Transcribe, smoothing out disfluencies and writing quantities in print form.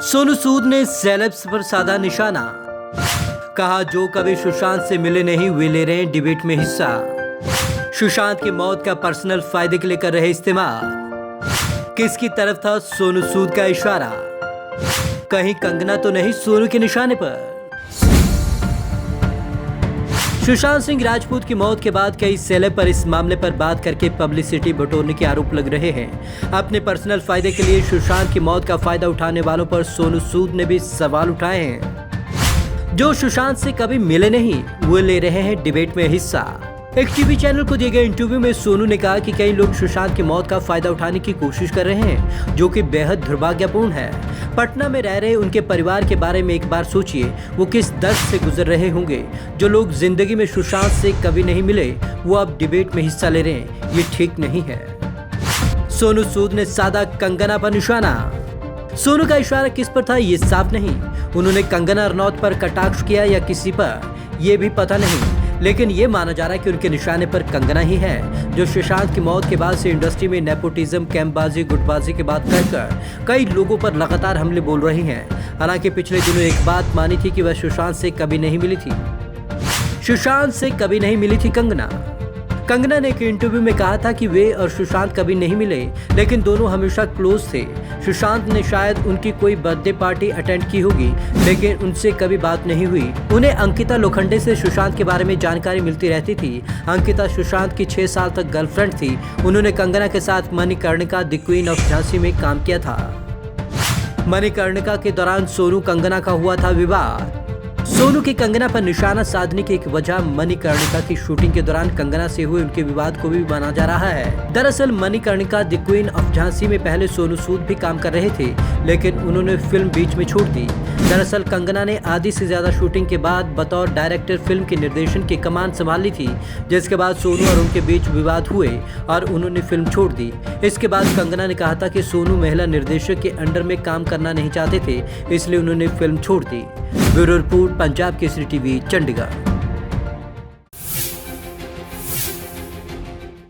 सोनू सूद ने सेलेब्स पर साधा निशाना, कहा जो कभी सुशांत से मिले नहीं वे ले रहे हैं डिबेट में हिस्सा। सुशांत की मौत का पर्सनल फायदे के लिए कर रहे इस्तेमाल। किसकी तरफ था सोनू सूद का इशारा? कहीं कंगना तो नहीं सोनू के निशाने पर? सुशांत सिंह राजपूत की मौत के बाद कई सेलेब पर इस मामले पर बात करके पब्लिसिटी बटोरने के आरोप लग रहे हैं। अपने पर्सनल फायदे के लिए सुशांत की मौत का फायदा उठाने वालों पर सोनू सूद ने भी सवाल उठाए हैं। जो सुशांत से कभी मिले नहीं वो ले रहे हैं डिबेट में हिस्सा। एक टीवी चैनल को दिए गए इंटरव्यू में सोनू ने कहा कि कई लोग सुशांत की मौत का फायदा उठाने की कोशिश कर रहे हैं, जो कि बेहद दुर्भाग्यपूर्ण है। पटना में रह रहे उनके परिवार के बारे में एक बार सोचिए, वो किस दर्द से गुजर रहे होंगे। जो लोग जिंदगी में सुशांत से कभी नहीं मिले वो अब डिबेट में हिस्सा ले रहे हैं, ये ठीक नहीं है। सोनू सूद ने साधा कंगना पर निशाना। सोनू का इशारा किस पर था ये साफ नहीं। उन्होंने कंगना रनौत पर कटाक्ष किया या किसी पर, ये भी पता नहीं, लेकिन ये माना जा रहा है कि उनके निशाने पर कंगना ही है, जो सुशांत की मौत के बाद से इंडस्ट्री में नेपोटिज्म, कैंपबाजी, गुटबाजी की बात कहकर कई लोगों पर लगातार हमले बोल रही हैं। हालांकि पिछले दिनों एक बात मानी थी कि वह सुशांत से कभी नहीं मिली थी। सुशांत से कभी नहीं मिली थी कंगना। कंगना ने एक इंटरव्यू में कहा था कि वे और सुशांत कभी नहीं मिले, लेकिन दोनों हमेशा क्लोज थे। सुशांत ने शायद उनकी कोई बर्थडे पार्टी अटेंड की होगी, लेकिन उनसे कभी बात नहीं हुई। उन्हें अंकिता लोखंडे से सुशांत के बारे में जानकारी मिलती रहती थी। अंकिता सुशांत की 6 साल तक गर्लफ्रेंड थी। उन्होंने कंगना के साथ Manikarnika the queen of Jhansi में काम किया था। मणिकर्णिका के दौरान सोनू कंगना का हुआ था विवाह। सोनू की कंगना पर निशाना साधने की एक वजह मणिकर्णिका की शूटिंग के दौरान कंगना से हुए उनके विवाद को भी माना जा रहा है। दरअसल Manikarnika the queen of Jhansi में पहले सोनू सूद भी काम कर रहे थे, लेकिन उन्होंने फिल्म बीच में छोड़ दी। दरअसल कंगना ने आधी से ज्यादा शूटिंग के बाद बतौर डायरेक्टर फिल्म के निर्देशन की कमान संभाल ली थी, जिसके बाद सोनू और उनके बीच विवाद हुए और उन्होंने फिल्म छोड़ दी। इसके बाद कंगना ने कहा था कि सोनू महिला निर्देशक के अंडर में काम करना नहीं चाहते थे, इसलिए उन्होंने फिल्म छोड़ दी। Bureau report, Punjab Kesari TV, Chandigarh.